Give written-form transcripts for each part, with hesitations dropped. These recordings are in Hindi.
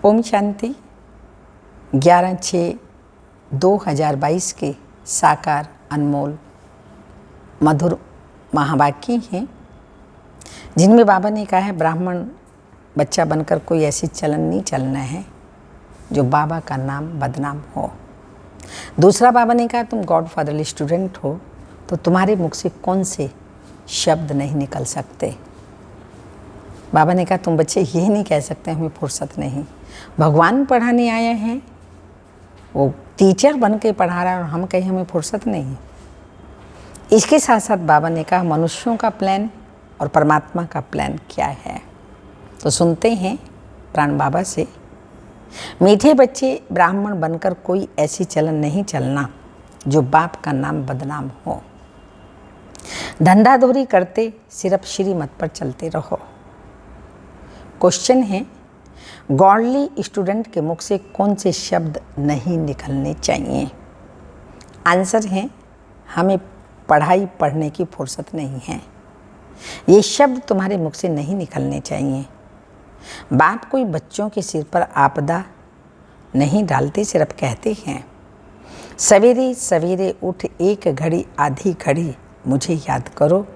ओम शांति। 11/6/2022 के साकार अनमोल मधुर महावाक्य हैं जिनमें बाबा ने कहा है ब्राह्मण बच्चा बनकर कोई ऐसी चलन नहीं चलना है जो बाबा का नाम बदनाम हो। दूसरा बाबा ने कहा तुम गॉड फादरली स्टूडेंट हो तो तुम्हारे मुख से कौन से शब्द नहीं निकल सकते। बाबा ने कहा तुम बच्चे ये नहीं कह सकते हमें फुर्सत नहीं। भगवान पढ़ाने आए हैं, वो टीचर बन के पढ़ा रहा है और हम कहें हमें फुर्सत नहीं। इसके साथ साथ बाबा ने कहा मनुष्यों का प्लान और परमात्मा का प्लान क्या है। तो सुनते हैं प्राण बाबा से। मीठे बच्चे ब्राह्मण बनकर कोई ऐसी चलन नहीं चलना जो बाप का नाम बदनाम हो। धंधाधोरी करते सिर्फ श्रीमत पर चलते रहो। क्वेश्चन है गॉडली स्टूडेंट के मुख से कौन से शब्द नहीं निकलने चाहिए। आंसर है हमें पढ़ाई पढ़ने की फुर्सत नहीं है। ये शब्द तुम्हारे मुख से नहीं निकलने चाहिए। बाप कोई बच्चों के सिर पर आपदा नहीं डालते, सिर्फ कहते हैं सवेरे सवेरे उठ एक घड़ी आधी घड़ी मुझे याद करो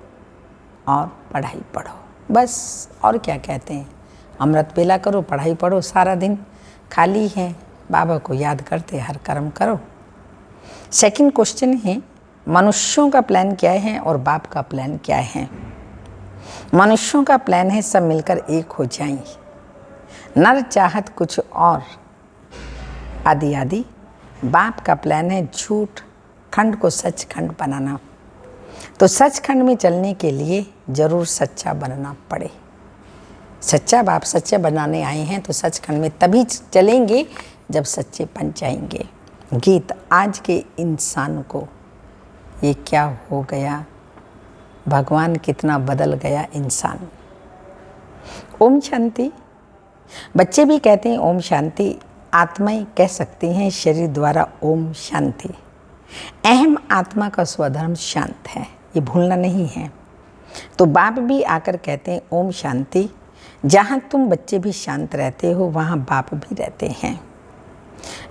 और पढ़ाई पढ़ो। बस और क्या कहते हैं, अमृत बेला करो, पढ़ाई पढ़ो, सारा दिन खाली है, बाबा को याद करते हर कर्म करो। सेकंड क्वेश्चन है मनुष्यों का प्लान क्या है और बाप का प्लान क्या है। मनुष्यों का प्लान है सब मिलकर एक हो जाएं, नर चाहत कुछ और आदि आदि। बाप का प्लान है झूठ खंड को सचखंड बनाना। तो सचखंड में चलने के लिए जरूर सच्चा बनना पड़े। सच्चा बाप सच्चा बनाने आए हैं तो सचखंड में तभी चलेंगे जब सच्चे बन जाएंगे। गीत आज के इंसान को ये क्या हो गया, भगवान कितना बदल गया इंसान। ओम शांति। बच्चे भी कहते हैं ओम शांति, आत्माएं कह सकती हैं शरीर द्वारा ओम शांति। अहम आत्मा का स्वधर्म शांत है, ये भूलना नहीं है। तो बाप भी आकर कहते हैं ओम शांति। जहाँ तुम बच्चे भी शांत रहते हो वहाँ बाप भी रहते हैं।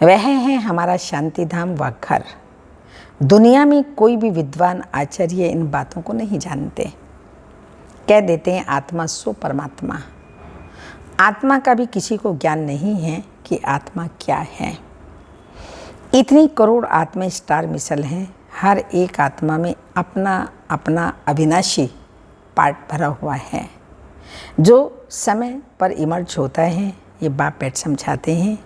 वह है हमारा शांति धाम व घर। दुनिया में कोई भी विद्वान आचार्य इन बातों को नहीं जानते। कह देते हैं आत्मा सो परमात्मा। आत्मा का भी किसी को ज्ञान नहीं है कि आत्मा क्या है। इतनी करोड़ आत्मा स्टार मिसल हैं, हर एक आत्मा में अपना अपना अविनाशी पार्ट भरा हुआ है जो समय पर इमर्ज होता है। ये बाप बैठ समझाते हैं।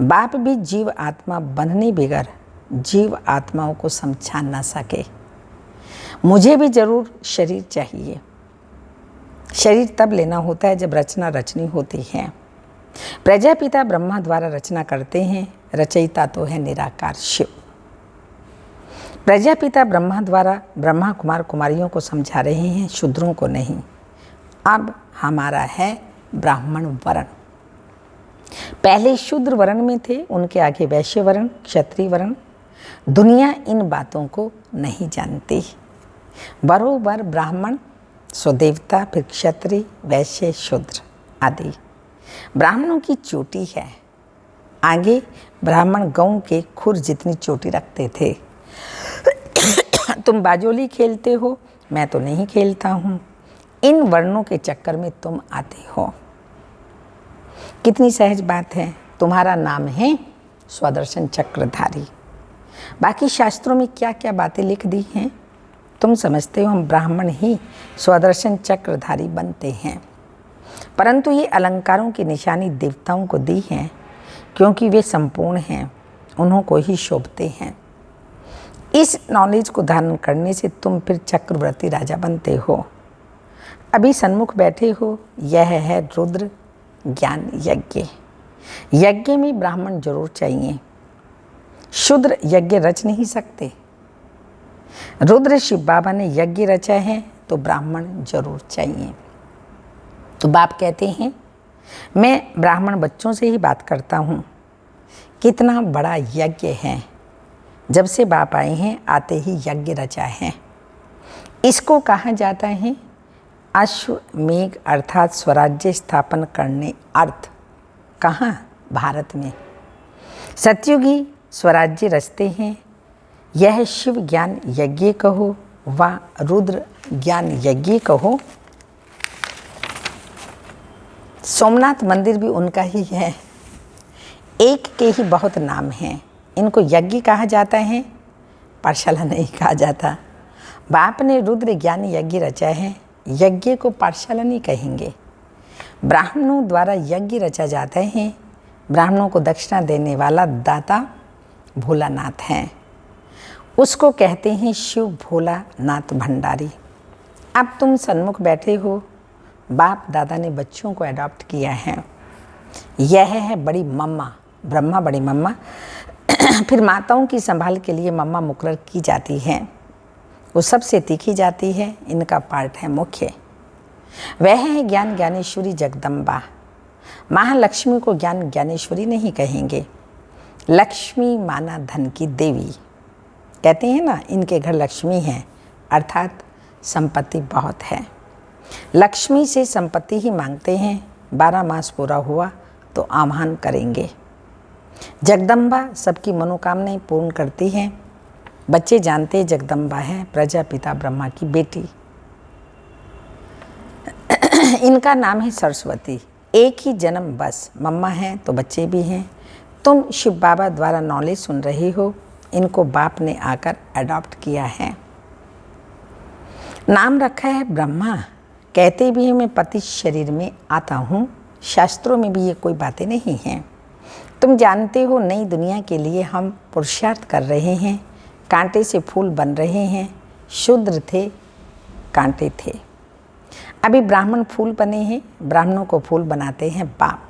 बाप भी जीव आत्मा बनने बगैर जीव आत्माओं को समझा ना सके। मुझे भी जरूर शरीर चाहिए। शरीर तब लेना होता है जब रचना रचनी होती है। प्रजापिता ब्रह्मा द्वारा रचना करते हैं, रचयिता तो है निराकार शिव। प्रजापिता ब्रह्मा द्वारा ब्रह्मा कुमार कुमारियों को समझा रहे हैं, शूद्रों को नहीं। अब हमारा है ब्राह्मण वर्ण। पहले शूद्र वर्ण में थे, उनके आगे वैश्य वर्ण, क्षत्रिय वर्ण। दुनिया इन बातों को नहीं जानती। बरोबर ब्राह्मण सो देवता, फिर क्षत्रिय, वैश्य, शूद्र आदि। ब्राह्मणों की चोटी है। आगे ब्राह्मण गऊ के खुर जितनी चोटी रखते थे। तुम बाजोली खेलते हो, मैं तो नहीं खेलता हूँ। इन वर्णों के चक्कर में तुम आते हो। कितनी सहज बात है। तुम्हारा नाम है स्वदर्शन चक्रधारी। बाकी शास्त्रों में क्या क्या बातें लिख दी हैं तुम समझते हो हम ब्राह्मण ही स्वदर्शन चक्रधारी बनते हैं। परंतु ये अलंकारों की निशानी देवताओं को दी है क्योंकि वे संपूर्ण हैं, उन्हों को ही शोभते हैं। इस नॉलेज को धारण करने से तुम फिर चक्रवर्ती राजा बनते हो। अभी सन्मुख बैठे हो, यह है रुद्र ज्ञान यज्ञ। यज्ञ में ब्राह्मण जरूर चाहिए। शूद्र यज्ञ रच नहीं सकते। रुद्र शिव बाबा ने यज्ञ रचा है तो ब्राह्मण जरूर चाहिए। तो बाप कहते हैं मैं ब्राह्मण बच्चों से ही बात करता हूँ। कितना बड़ा यज्ञ है। जब से बाप आए हैं आते ही यज्ञ रचा है। इसको कहा जाता है अश्वमेघ अर्थात स्वराज्य स्थापन करने। अर्थ कहाँ भारत में। सतयुगी स्वराज्य रचते हैं, यह शिव ज्ञान यज्ञ कहो व रुद्र ज्ञान यज्ञ कहो। सोमनाथ मंदिर भी उनका ही है। एक के ही बहुत नाम हैं। इनको यज्ञ कहा जाता है, पाठशाला नहीं कहा जाता। बाप ने रुद्र ज्ञान यज्ञ रचा है, यज्ञ को पाठशाला नहीं कहेंगे। ब्राह्मणों द्वारा यज्ञ रचा जाता है। ब्राह्मणों को दक्षिणा देने वाला दाता भोलानाथ हैं, उसको कहते हैं शिव भोलानाथ भंडारी। अब तुम सन्मुख बैठे हो, बाप दादा ने बच्चों को अडॉप्ट किया है। यह है बड़ी मम्मा, ब्रह्मा बड़ी मम्मा। फिर माताओं की संभाल के लिए मम्मा मुकर्रर की जाती है, वो सबसे तीखी जाती है। इनका पार्ट है मुख्य। वह है ज्ञान ज्ञानेश्वरी जगदम्बा। महालक्ष्मी को ज्ञान ज्ञानेश्वरी नहीं कहेंगे। लक्ष्मी माना धन की देवी, कहते हैं ना इनके घर लक्ष्मी है, अर्थात संपत्ति बहुत है। लक्ष्मी से संपत्ति ही मांगते हैं। 12 मास पूरा हुआ तो आह्वान करेंगे। जगदम्बा सबकी मनोकामनाएं पूर्ण करती हैं। बच्चे जानते हैं जगदम्बा है प्रजापिता ब्रह्मा की बेटी। इनका नाम है सरस्वती। एक ही जन्म बस, मम्मा हैं तो बच्चे भी हैं। तुम शिव बाबा द्वारा नॉलेज सुन रहे हो, इनको बाप ने आकर अडॉप्ट किया है। नाम रखा है ब्रह्मा। कहते भी हैं मैं पति शरीर में आता हूँ। शास्त्रों में भी ये कोई बातें नहीं हैं। तुम जानते हो नई दुनिया के लिए हम पुरुषार्थ कर रहे हैं। कांटे से फूल बन रहे हैं। शूद्र थे, कांटे थे, अभी ब्राह्मण फूल बने हैं। ब्राह्मणों को फूल बनाते हैं बाप।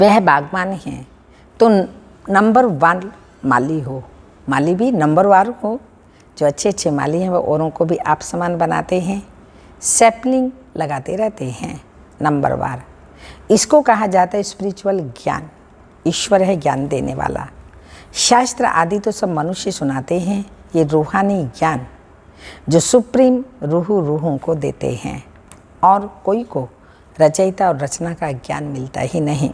वह बागवान हैं तो नंबर 1 माली हो। माली भी नंबर 1 हो। जो अच्छे अच्छे माली हैं वो औरों को भी आप समान बनाते हैं। सैपलिंग लगाते रहते हैं नंबर 1। इसको कहा जाता है स्पिरिचुअल ज्ञान। ईश्वर है ज्ञान देने वाला। शास्त्र आदि तो सब मनुष्य सुनाते हैं। ये रूहानी ज्ञान जो सुप्रीम रूहों को देते हैं, और कोई को रचयिता और रचना का ज्ञान मिलता ही नहीं।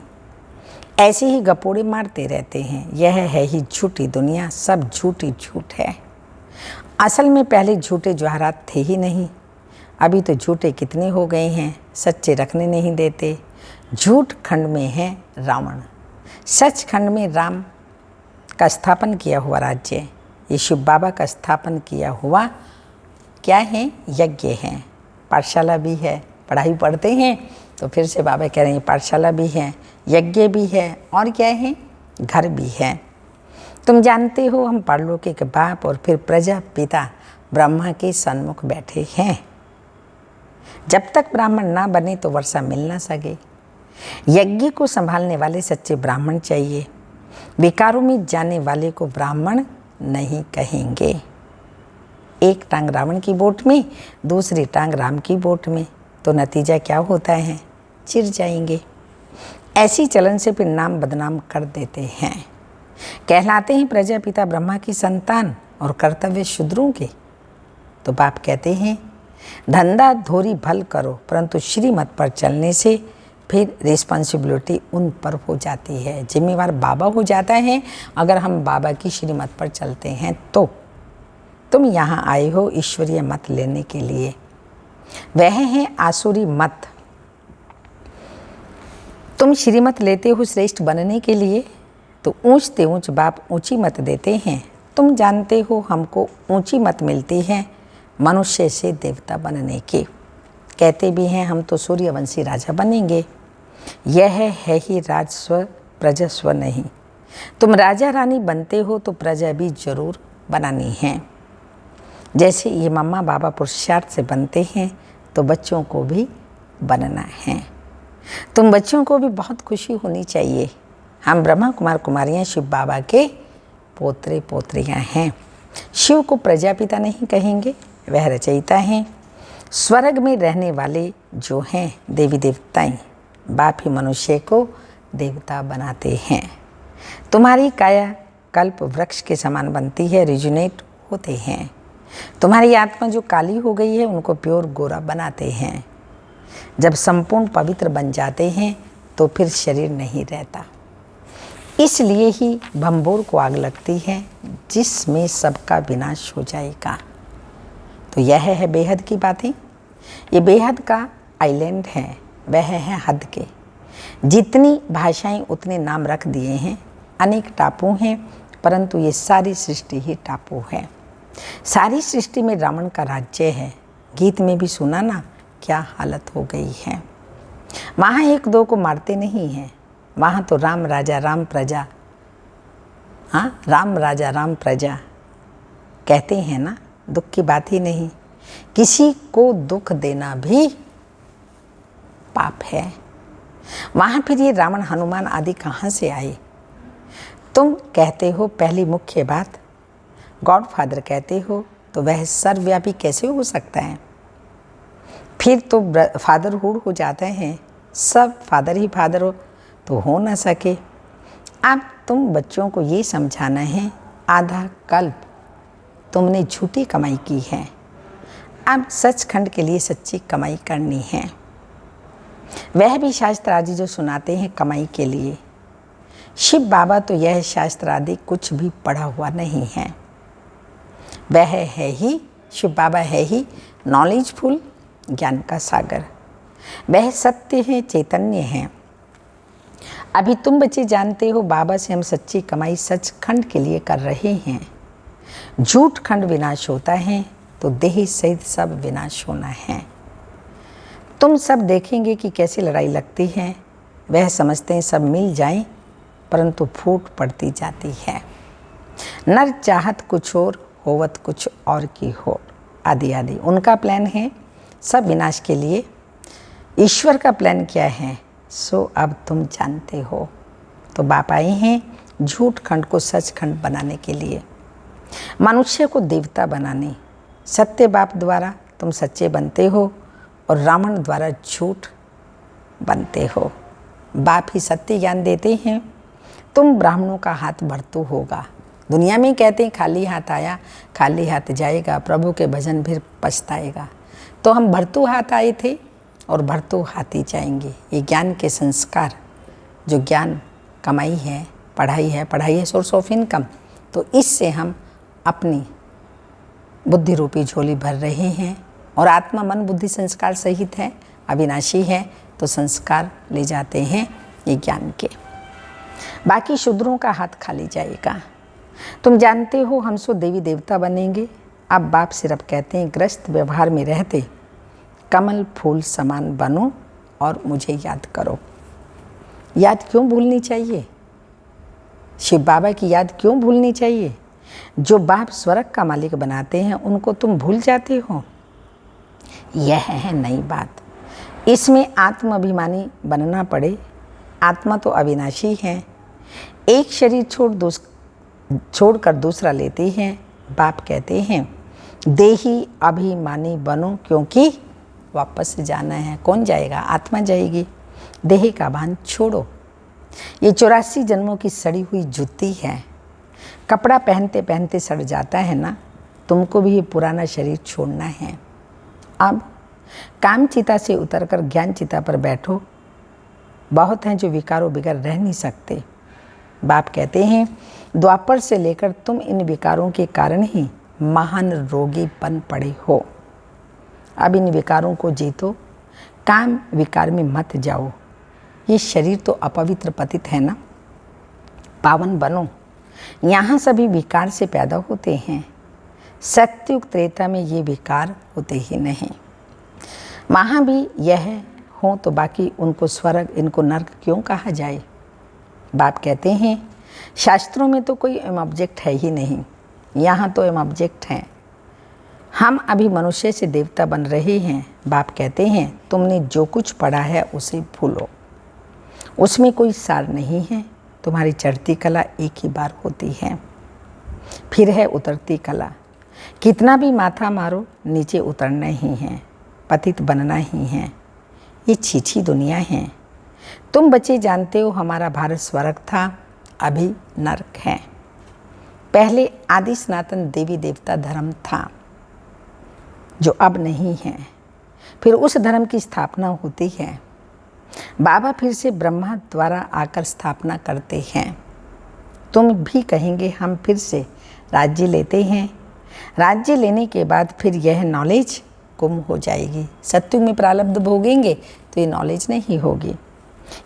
ऐसे ही गपोड़े मारते रहते हैं। यह है ही झूठी दुनिया, सब झूठी झूठ है। असल में पहले झूठे जवाहरात थे ही नहीं। अभी तो झूठे कितने हो गए हैं, सच्चे रखने नहीं देते। झूठ खंड में है रावण, सच खंड में राम का स्थापन किया हुआ राज्य। ये शिव बाबा का स्थापन किया हुआ क्या है, यज्ञ है। पाठशाला भी है, पढ़ाई पढ़ते हैं तो फिर से बाबा कह रहे हैं पाठशाला भी है, यज्ञ भी है, और क्या है, घर भी है। तुम जानते हो हम परलोकी के बाप और फिर प्रजापिता ब्रह्मा के सन्मुख बैठे हैं। जब तक ब्राह्मण ना बने तो वर्षा मिल ना सके। यज्ञ को संभालने वाले सच्चे ब्राह्मण चाहिए। विकारों में जाने वाले को ब्राह्मण नहीं कहेंगे। एक टांग रावण की बोट में, दूसरी टांग राम की बोट में, तो नतीजा क्या होता है, चिर जाएंगे। ऐसी चलन से फिर नाम बदनाम कर देते हैं। कहलाते हैं प्रजापिता ब्रह्मा की संतान और कर्तव्य शूद्रों के। तो बाप कहते हैं धंधा धोरी भल करो, परंतु श्रीमत पर चलने से फिर रिस्पॉन्सिबिलिटी उन पर हो जाती है। जिम्मेवार बाबा हो जाता है अगर हम बाबा की श्रीमत पर चलते हैं तो। तुम यहाँ आए हो ईश्वरीय मत लेने के लिए, वह है आसुरी मत। तुम श्रीमत लेते हो श्रेष्ठ बनने के लिए, तो ऊंचते ऊंच बाप ऊंची मत देते हैं। तुम जानते हो हमको ऊंची मत मिलती है मनुष्य से देवता बनने की। कहते भी हैं हम तो सूर्यवंशी राजा बनेंगे। यह है ही राजस्व प्रजस्व नहीं। तुम राजा रानी बनते हो तो प्रजा भी जरूर बनानी है। जैसे ये मम्मा बाबा पुरुषार्थ से बनते हैं तो बच्चों को भी बनना है। तुम बच्चों को भी बहुत खुशी होनी चाहिए। हम ब्रह्मा कुमार कुमारियाँ शिव बाबा के पोतरे पोतरियाँ हैं। शिव को प्रजापिता नहीं कहेंगे, वह रचयिता हैं। स्वर्ग में रहने वाले जो हैं देवी देवताएं, बाप ही मनुष्य को देवता बनाते हैं। तुम्हारी काया कल्प वृक्ष के समान बनती है, रिजुनेट होते हैं। तुम्हारी आत्मा जो काली हो गई है उनको प्योर गोरा बनाते हैं। जब संपूर्ण पवित्र बन जाते हैं तो फिर शरीर नहीं रहता। इसलिए ही भंबोर को आग लगती है जिसमें सबका विनाश हो जाएगा। तो यह है बेहद की बातें। ये बेहद का आइलैंड है, वह है हद के। जितनी भाषाएं उतने नाम रख दिए हैं। अनेक टापू हैं, परंतु ये सारी सृष्टि ही टापू है। सारी सृष्टि में रावण का राज्य है। गीत में भी सुना ना, क्या हालत हो गई है। वहाँ एक दो को मारते नहीं हैं, वहाँ तो राम राजा राम प्रजा, हाँ राम राजा राम प्रजा कहते हैं ना। दुख की बात ही नहीं। किसी को दुख देना भी पाप है। वहाँ फिर ये रावण हनुमान आदि कहाँ से आए? तुम कहते हो पहली मुख्य बात, गॉड फादर कहते हो, तो वह सर्वव्यापी कैसे हो सकता है? फिर तो फादरहुड हो जाते हैं, सब फादर ही फादर तो हो ना सके। अब तुम बच्चों को ये समझाना है, आधा कल्प तुमने झूठी कमाई की है, अब सचखंड के लिए सच्ची कमाई करनी है। वह भी शास्त्र आदि जो सुनाते हैं कमाई के लिए। शिव बाबा तो यह शास्त्र आदि कुछ भी पढ़ा हुआ नहीं है। वह है ही, शिव बाबा है ही नॉलेजफुल, ज्ञान का सागर। वह सत्य है, चैतन्य है। अभी तुम बच्चे जानते हो बाबा से हम सच्ची कमाई सचखंड के लिए कर रहे हैं। झूठ खंड विनाश होता है तो देह सहित सब विनाश होना है। तुम सब देखेंगे कि कैसी लड़ाई लगती है। वह समझते हैं सब मिल जाएं, परंतु फूट पड़ती जाती है। नर चाहत कुछ और, होवत कुछ और की हो, आदि आदि। उनका प्लान है सब विनाश के लिए। ईश्वर का प्लान क्या है, सो अब तुम जानते हो। तो बाप आए हैं झूठ खंड को सच खंड बनाने के लिए, मनुष्य को देवता बनाने। सत्य बाप द्वारा तुम सच्चे बनते हो और रावण द्वारा झूठ बनते हो। बाप ही सत्य ज्ञान देते हैं। तुम ब्राह्मणों का हाथ भरतू होगा। दुनिया में कहते हैं खाली हाथ आया खाली हाथ जाएगा, प्रभु के भजन फिर पछताएगा। तो हम भरतू हाथ आए थे और भरतू हाथ ही जाएंगे। ये ज्ञान के संस्कार, जो ज्ञान कमाई है, पढ़ाई है सोर्स ऑफ इनकम, तो इससे हम अपनी बुद्धि रूपी झोली भर रहे हैं। और आत्मा मन बुद्धि संस्कार सहित है, अविनाशी है, तो संस्कार ले जाते हैं ये ज्ञान के। बाकी शूद्रों का हाथ खाली जाएगा। तुम जानते हो हम सो देवी देवता बनेंगे। अब बाप सिर्फ कहते हैं ग्रस्त व्यवहार में रहते कमल फूल समान बनो और मुझे याद करो। याद क्यों भूलनी चाहिए? शिव बाबा की याद क्यों भूलनी चाहिए? जो बाप स्वर्ग का मालिक बनाते हैं उनको तुम भूल जाते हो। यह है नई बात। इसमें आत्माभिमानी बनना पड़े। आत्मा तो अविनाशी है, एक शरीर छोड़कर दूसरा लेते हैं। बाप कहते हैं देही अभिमानी बनो, क्योंकि वापस जाना है। कौन जाएगा? आत्मा जाएगी। देह का भान छोड़ो। ये 84 जन्मों की सड़ी हुई जूती है। कपड़ा पहनते पहनते सड़ जाता है ना, तुमको भी ये पुराना शरीर छोड़ना है। अब काम चिता से उतरकर ज्ञान चिता पर बैठो। बहुत हैं जो विकारों बिगर रह नहीं सकते। बाप कहते हैं द्वापर से लेकर तुम इन विकारों के कारण ही महान रोगी बन पड़े हो। अब इन विकारों को जीतो, काम विकार में मत जाओ। ये शरीर तो अपवित्र पतित है ना, पावन बनो। यहाँ सभी विकार से पैदा होते हैं। सत्युग त्रेता में ये विकार होते ही नहीं। वहाँ भी यह हो तो बाकी उनको स्वर्ग इनको नर्क क्यों कहा जाए? बाप कहते हैं शास्त्रों में तो कोई एम ऑब्जेक्ट है ही नहीं, यहाँ तो एम ऑब्जेक्ट हैं। हम अभी मनुष्य से देवता बन रहे हैं। बाप कहते हैं तुमने जो कुछ पढ़ा है उसे भूलो, उसमें कोई सार नहीं है। तुम्हारी चढ़ती कला एक ही बार होती है, फिर है उतरती कला। कितना भी माथा मारो नीचे उतरना ही है, पतित बनना ही है। ये छीछी दुनिया है। तुम बच्चे जानते हो हमारा भारत स्वर्ग था, अभी नरक है। पहले आदि सनातन देवी देवता धर्म था जो अब नहीं है। फिर उस धर्म की स्थापना होती है। बाबा फिर से ब्रह्मा द्वारा आकर स्थापना करते हैं। तुम भी कहेंगे हम फिर से राज्य लेते हैं। राज्य लेने के बाद फिर यह नॉलेज गुम हो जाएगी। सत्युग में प्रारब्ध भोगेंगे तो ये नॉलेज नहीं होगी।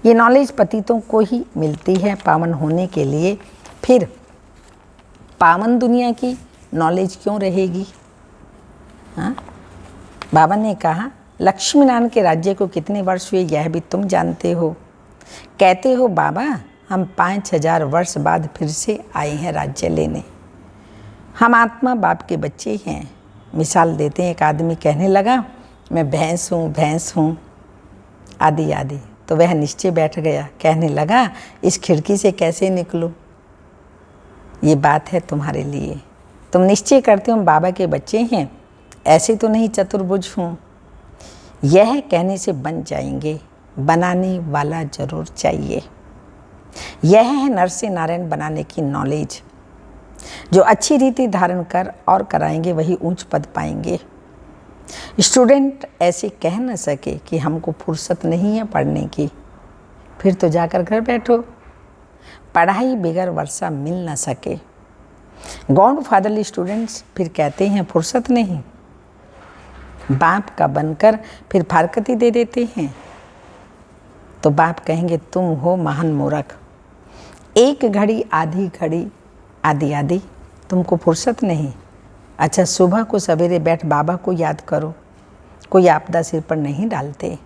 ये नॉलेज पतितों को ही मिलती है पावन होने के लिए। फिर पावन दुनिया की नॉलेज क्यों रहेगी? हाँ, बाबा ने कहा लक्ष्मी नारायण के राज्य को कितने वर्ष हुए यह भी तुम जानते हो। कहते हो बाबा हम 5000 वर्ष बाद फिर से आए हैं राज्य लेने। हम आत्मा बाप के बच्चे हैं। मिसाल देते हैं, एक आदमी कहने लगा मैं भैंस हूँ आदि आदि, तो वह निश्चय बैठ गया, कहने लगा इस खिड़की से कैसे निकलूँ। ये बात है तुम्हारे लिए। तुम निश्चय करते हो हम बाबा के बच्चे हैं, ऐसे तो नहीं चतुर्भुज हूँ। यह कहने से बन जाएंगे, बनाने वाला जरूर चाहिए। यह है नर से नारायण बनाने की नॉलेज। जो अच्छी रीति धारण कर और कराएंगे वही ऊंच पद पाएंगे। स्टूडेंट ऐसे कह न सके कि हमको फुर्सत नहीं है पढ़ने की, फिर तो जाकर घर बैठो। पढ़ाई बगैर वर्षा मिल न सके। गॉड फादरली स्टूडेंट्स फिर कहते हैं फुर्सत नहीं। बाप का बनकर फिर फारकती दे देते हैं, तो बाप कहेंगे तुम हो महान मूर्ख। एक घड़ी आधी घड़ी आदि आदि तुमको फुर्सत नहीं। अच्छा, सुबह को सवेरे बैठ बाबा को याद करो। कोई आपदा सिर पर नहीं डालते।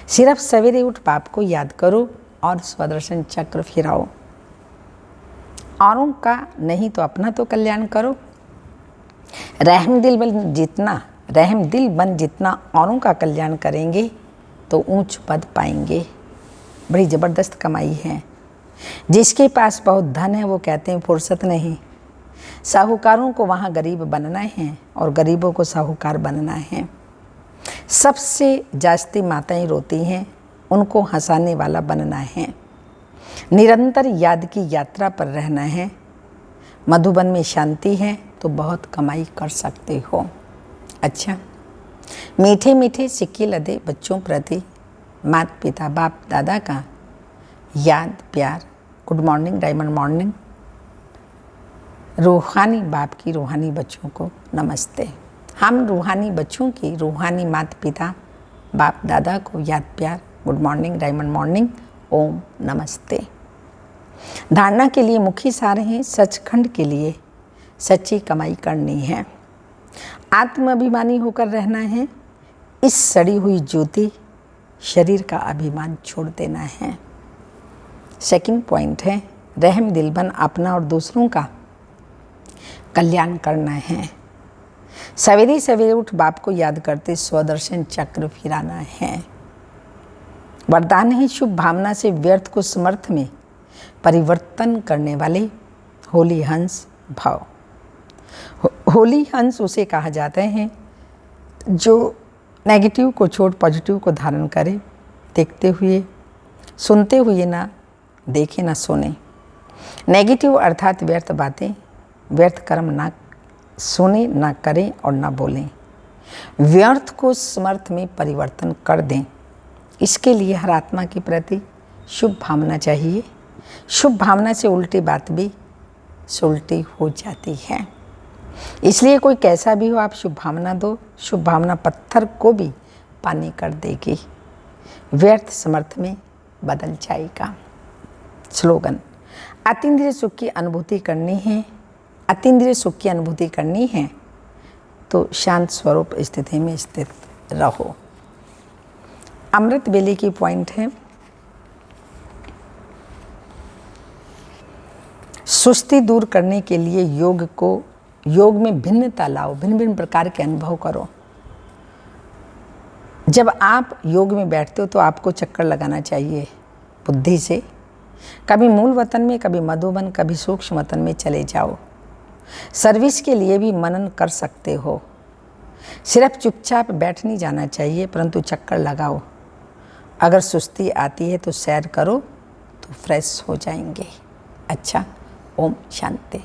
सिर्फ सवेरे उठ बाप को याद करो और स्वदर्शन चक्र फिराओ। औरों का नहीं तो अपना तो कल्याण करो। रहम दिल बन जितना औरों का कल्याण करेंगे तो ऊंच पद पाएंगे। बड़ी ज़बरदस्त कमाई है। जिसके पास बहुत धन है वो कहते हैं फुर्सत नहीं। साहूकारों को वहाँ गरीब बनना है और गरीबों को साहूकार बनना है। सबसे जास्ती माताएं रोती हैं, उनको हंसाने वाला बनना है। निरंतर याद की यात्रा पर रहना है। मधुबन में शांति है तो बहुत कमाई कर सकते हो। अच्छा, मीठे मीठे सिक्के लदे बच्चों प्रति माता पिता बाप दादा का याद प्यार। Good morning, diamond morning. रूहानी बाप की रूहानी बच्चों को नमस्ते। हम रूहानी बच्चों की रूहानी माता पिता बाप दादा को याद प्यार। गुड मॉर्निंग, डायमंड मॉर्निंग, ओम नमस्ते। धारणा के लिए मुख्य सार हैं। सचखंड के लिए सच्ची कमाई करनी है। आत्माभिमानी होकर रहना है। इस सड़ी हुई ज्योति शरीर का अभिमान छोड़ देना है। सेकंड पॉइंट है रहम दिल बन अपना और दूसरों का कल्याण करना है। सवेरे सवेरे उठ बाप को याद करते स्वदर्शन चक्र फिराना है। वरदान है शुभ भावना से व्यर्थ को समर्थ में परिवर्तन करने वाले होली हंस भाव। होली हंस उसे कहा जाता है जो नेगेटिव को छोड़ पॉजिटिव को धारण करे। देखते हुए सुनते हुए ना देखे ना सुने। नेगेटिव अर्थात व्यर्थ बातें व्यर्थ कर्म ना सुने ना करें और ना बोलें। व्यर्थ को समर्थ में परिवर्तन कर दें। इसके लिए हर आत्मा के प्रति शुभ भावना चाहिए। शुभ भावना से उल्टी बात भी सुलटी हो जाती है। इसलिए कोई कैसा भी हो आप शुभ भावना दो। शुभ भावना पत्थर को भी पानी कर देगी। व्यर्थ समर्थ में बदल जाएगा। स्लोगन, अतीन्द्रिय सुख की अनुभूति करनी है। अतीन्द्रिय सुख की अनुभूति करनी है तो शांत स्वरूप स्थिति में स्थित रहो। अमृत वेले की पॉइंट है सुस्ती दूर करने के लिए योग में भिन्नता लाओ। भिन्न भिन्न प्रकार के अनुभव करो। जब आप योग में बैठते हो तो आपको चक्कर लगाना चाहिए बुद्धि से। कभी मूल वतन में, कभी मधुबन, कभी सूक्ष्म वतन में चले जाओ। सर्विस के लिए भी मनन कर सकते हो। सिर्फ चुपचाप बैठ नहीं जाना चाहिए परंतु चक्कर लगाओ। अगर सुस्ती आती है तो सैर करो तो फ्रेश हो जाएंगे। अच्छा, ओम शांति।